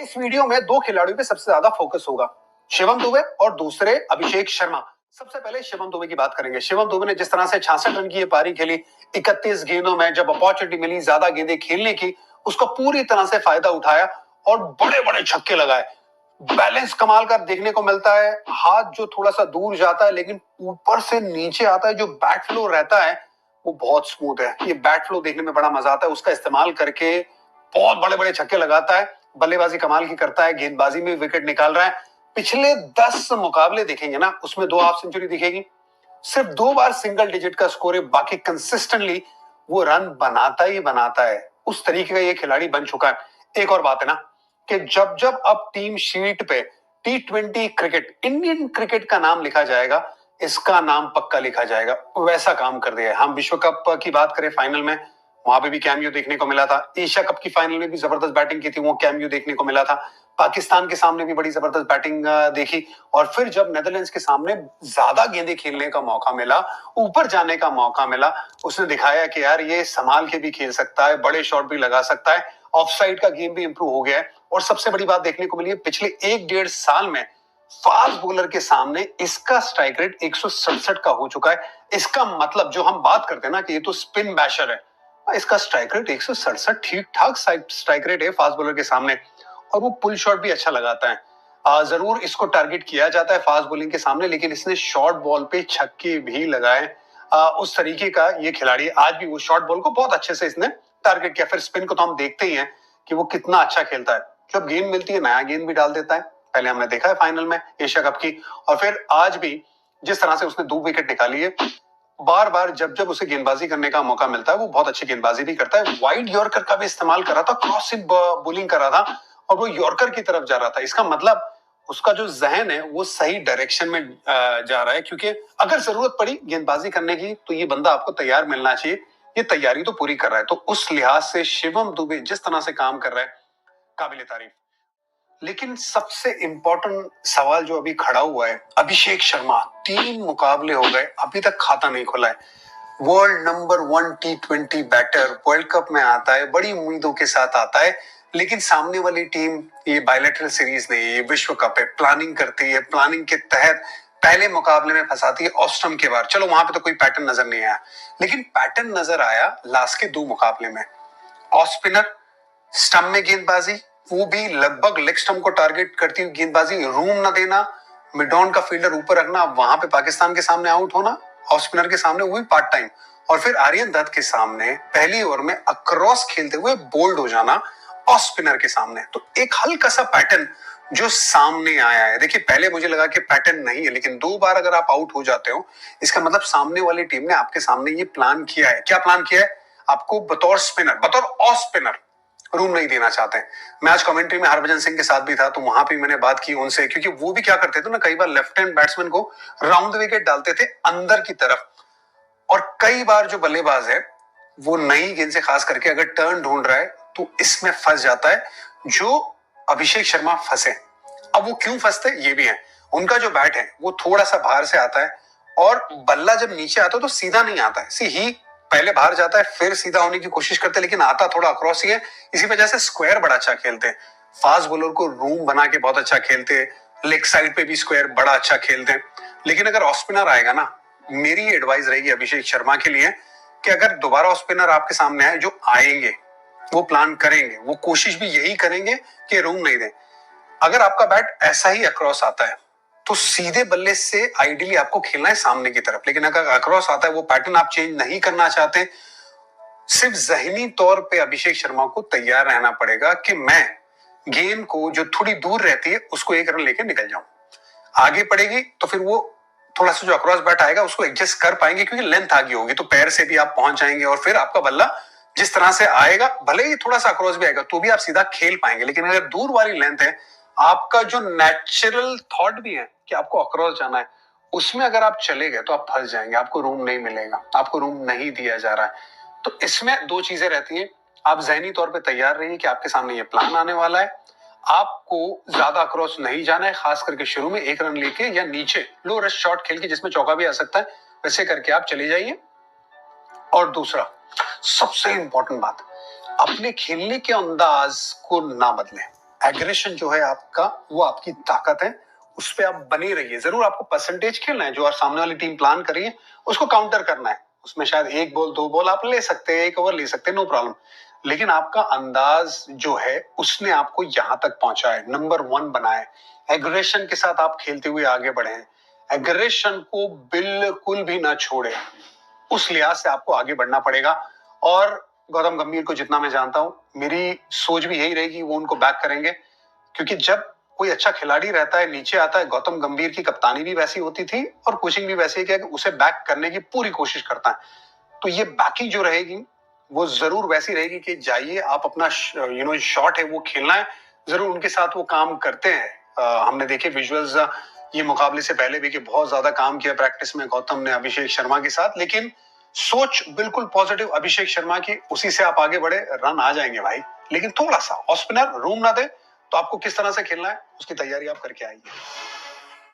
इस वीडियो में दो खिलाड़ियों पे सबसे ज्यादा फोकस होगा, शिवम दुबे और दूसरे अभिषेक शर्मा। सबसे पहले शिवम दुबे की बात करेंगे। शिवम दुबे ने जिस तरह से 66 रन की ये पारी खेली, 31 गेंदों में जब अपॉर्चुनिटी मिली ज्यादा गेंदें खेलने की, उसका पूरी तरह से फायदा उठाया और बड़े बड़े छक्के लगाए। बैलेंस कमाल का देखने को मिलता है, हाथ जो थोड़ा सा दूर जाता है लेकिन ऊपर से नीचे आता है, जो बैट फ्लो रहता है वो बहुत स्मूथ है। ये बैट फ्लो देखने में बड़ा मजा आता है, उसका इस्तेमाल करके बहुत बड़े बड़े छक्के लगाता है, बल्लेबाजी कमाल की करता है, गेंदबाजी में विकेट निकाल रहा है। पिछले 10 मुकाबले देखेंगे ना, उसमें 2 हाफ सेंचुरी दिखेगी, सिर्फ 2 बार सिंगल डिजिट का स्कोर है, बाकी कंसिस्टेंटली वो रन बनाता ही बनाता है। उस तरीके का ये खिलाड़ी बन चुका है। एक और बात है ना कि जब जब अब टीम शीट पे T20 क्रिकेट, इंडियन क्रिकेट का नाम लिखा जाएगा, इसका नाम पक्का लिखा जाएगा, वैसा काम कर दिया है। हम विश्व कप की बात करें, फाइनल में वहां पे भी कैमियो देखने को मिला था। एशिया कप की फाइनल में भी जबरदस्त बैटिंग की थी, वो कैमियो देखने को मिला था। पाकिस्तान के सामने भी बड़ी जबरदस्त बैटिंग देखी, और फिर जब नेदरलैंड्स के सामने ज्यादा गेंदें खेलने का मौका मिला, ऊपर जाने का मौका मिला, उसने दिखाया कि यार ये संभाल के भी खेल सकता है, बड़े शॉट भी लगा सकता है, ऑफसाइड का गेम भी इंप्रूव हो गया है। और सबसे बड़ी बात देखने को मिली है, पिछले 1-1.5 साल में फास्ट बॉलर के सामने इसका स्ट्राइक रेट 167 का हो चुका है। इसका मतलब जो हम बात करते हैं ना कि ये तो स्पिन बैशर है, इसका स्ट्राइक रेट 167 ठीक ठाक स्ट्राइक रेट है फास्ट बॉलर के सामने, और वो पुल शॉट भी अच्छा लगाता है। जरूर इसको टारगेट किया जाता है फास्ट बॉलिंग के सामने, लेकिन इसने शॉर्ट बॉल पे छक्के भी लगाए। उस तरीके का ये खिलाड़ी, आज भी वो शॉर्ट बॉल को बहुत अच्छे से इसने टारगेट किया। फिर स्पिन को तो हम देखते ही हैं कि वो कितना अच्छा खेलता है, जब गेंद मिलती है नया गेंद भी डाल देता है। पहले हमने देखा है फाइनल में एशिया कप की, और फिर आज भी जिस तरह से उसने 2 विकेट निकाली है, बार बार जब जब उसे गेंदबाजी करने का मौका मिलता है वो बहुत अच्छी गेंदबाजी भी करता है। वाइड यॉर्कर का भी इस्तेमाल कर रहा था, क्रॉस बॉलिंग कर रहा था और वो यॉर्कर की तरफ जा रहा था। इसका मतलब उसका जो जहन है वो सही डायरेक्शन में जा रहा है, क्योंकि अगर जरूरत पड़ी गेंदबाजी करने की तो ये बंदा आपको तैयार मिलना चाहिए। ये तैयारी तो पूरी कर रहा है, तो उस लिहाज से शिवम दुबे जिस तरह से काम कर रहा है, काबिले तारीफ। लेकिन सबसे इंपॉर्टेंट सवाल जो अभी खड़ा हुआ है, अभिषेक शर्मा 3 मुकाबले हो गए, अभी तक खाता नहीं खुला है। World number 1 T20 batter, world cup में आता है, बड़ी उम्मीदों के साथ आता है, लेकिन सामने वाली टीम ये बायलैटरल सीरीज नहीं है, ये विश्व कप है, प्लानिंग करती है, प्लानिंग के तहत पहले मुकाबले में फंसाती है ऑस्ट्रम के बार। चलो वहां पे तो कोई पैटर्न नजर नहीं आया, लेकिन पैटर्न नजर आया लास्ट के 2 मुकाबले में। ऑफ स्पिनर, स्टंप में गेंदबाजी, वो भी लगभग लेग स्टंप को टारगेट करती हुई गेंदबाजी, रूम न देना, मिड ऑन का फील्डर ऊपर रखना, वहां पे पाकिस्तान के सामने आउट होना, ऑफ स्पिनर के सामने वो भी पार्ट टाइम, और फिर आर्यन दत्त के सामने पहली ओवर में अक्रॉस खेलते हुए बोल्ड हो जाना ऑफ स्पिनर के सामने। तो एक हल्का सा पैटर्न जो सामने आया है। देखिए पहले मुझे लगा कि पैटर्न नहीं है, लेकिन 2 बार अगर आप आउट हो जाते हो, इसका मतलब सामने वाली टीम ने आपके सामने ये प्लान किया है। क्या प्लान किया है? आपको बतौर स्पिनर, बतौर ऑफ स्पिनर रूम नहीं देना चाहते हैं। मैं आज कमेंट्री में हरभजन सिंह के साथ भी था, तो वहां पे मैंने बात की उनसे, क्योंकि वो भी क्या करते थे ना, कई बार लेफ्ट हैंड बैट्समैन को राउंड विकेट डालते थे अंदर की तरफ, और कई बार जो बल्लेबाज है वो नई गेंद से खास करके अगर टर्न ढूंढ रहा है तो इसमें फंस जाता है, जो अभिषेक शर्मा फंसे। अब वो क्यों फंसते ये भी है, उनका जो बैट है वो थोड़ा सा बाहर से आता है, और बल्ला जब नीचे आता है तो सीधा नहीं आता है, सी ही पहले बाहर जाता है फिर सीधा होने की कोशिश करते हैं, लेकिन आता थोड़ा अक्रॉस ही है। इसी वजह से स्क्वायर बड़ा अच्छा खेलते हैं, फास्ट बॉलर को रूम बना के बहुत अच्छा खेलते हैं, लेग साइड पे भी स्क्वायर बड़ा अच्छा खेलते हैं। लेकिन अगर ऑफ स्पिनर आएगा ना, मेरी एडवाइस रहेगी अभिषेक शर्मा के लिए कि अगर दोबारा ऑफ स्पिनर आपके सामने आए, जो आएंगे वो प्लान करेंगे, वो कोशिश भी यही करेंगे कि रूम नहीं दें। अगर आपका बैट ऐसा ही अक्रॉस आता है तो सीधे बल्ले से आइडियली आपको खेलना है सामने की तरफ, लेकिन अगर अक्रॉस आता है, वो पैटर्न आप चेंज नहीं करना चाहते, सिर्फ जहनी तौर पे अभिषेक शर्मा को तैयार रहना पड़ेगा कि मैं गेंद को जो थोड़ी दूर रहती है उसको 1 रन लेके निकल जाऊं। आगे पड़ेगी तो फिर वो थोड़ा सा जो अक्रॉस बैट आएगा उसको एडजस्ट कर पाएंगे, क्योंकि लेंथ आगे होगी तो पैर से भी आप पहुंच जाएंगे, और फिर आपका बल्ला जिस तरह से आएगा, भले ही थोड़ा सा अक्रॉस भी आएगा तो भी आप सीधा खेल पाएंगे। लेकिन अगर दूर वाली लेंथ है, आपका जो नेचुरल थॉट भी है कि आपको अक्रॉस जाना है, उसमें अगर आप चले गए तो आप फंस जाएंगे, आपको रूम नहीं मिलेगा, आपको रूम नहीं दिया जा रहा है। तो इसमें 2 चीजें रहती हैं, आप जहनी तौर पे तैयार रहिए कि आपके सामने ये प्लान आने वाला है, आपको ज्यादा अक्रॉस नहीं जाना है, खास करके शुरू में 1 रन लेके या नीचे लो रश शॉट खेल के जिसमें चौका भी आ सकता है, वैसे करके आप चले जाइए। और दूसरा सबसे इंपॉर्टेंट बात, अपने खेलने के अंदाज को ना बदलें। एग्रेशन जो है आपका, वो आपकी ताकत है, उस पर आप बने रहिए। जरूर आपको परसेंटेज खेलना है, जो आप सामने वाली टीम प्लान कर रही है उसको काउंटर करना है, उसमें शायद 1 बॉल 2 बॉल आप ले सकते हैं, 1 ओवर ले सकते हैं, नो प्रॉब्लम। लेकिन आपका अंदाज जो है उसने आपको यहां तक पहुंचा है, नंबर 1 बनाए। एग्रेशन के साथ आप खेलते हुए आगे बढ़े हैं, एग्रेशन को बिल्कुल भी ना छोड़े, उस लिहाज से आपको आगे बढ़ना पड़ेगा। और गौतम गंभीर को जितना मैं जानता हूं, मेरी सोच भी यही रहेगी, वो उनको बैक करेंगे, क्योंकि जब कोई अच्छा खिलाड़ी रहता है, नीचे आता है, गौतम गंभीर की कप्तानी भी वैसी होती थी और कोचिंग भी वैसी है कि उसे बैक करने की पूरी कोशिश करता है। तो ये बैकिंग जो रहेगी वो जरूर वैसी रहेगी कि जाइए आप अपना शॉट है वो खेलना है। जरूर उनके साथ वो काम करते हैं, हमने देखे विजुअल्स ये मुकाबले से पहले भी कि बहुत ज्यादा काम किया प्रैक्टिस में गौतम ने अभिषेक शर्मा के साथ। लेकिन सोच बिल्कुल पॉजिटिव अभिषेक शर्मा की, उसी से आप आगे बढ़े, रन आ जाएंगे भाई। लेकिन थोड़ा सा ऑफ स्पिनर रूम ना दे, तो आपको किस तरह से खेलना है उसकी तैयारी आप करके आइए।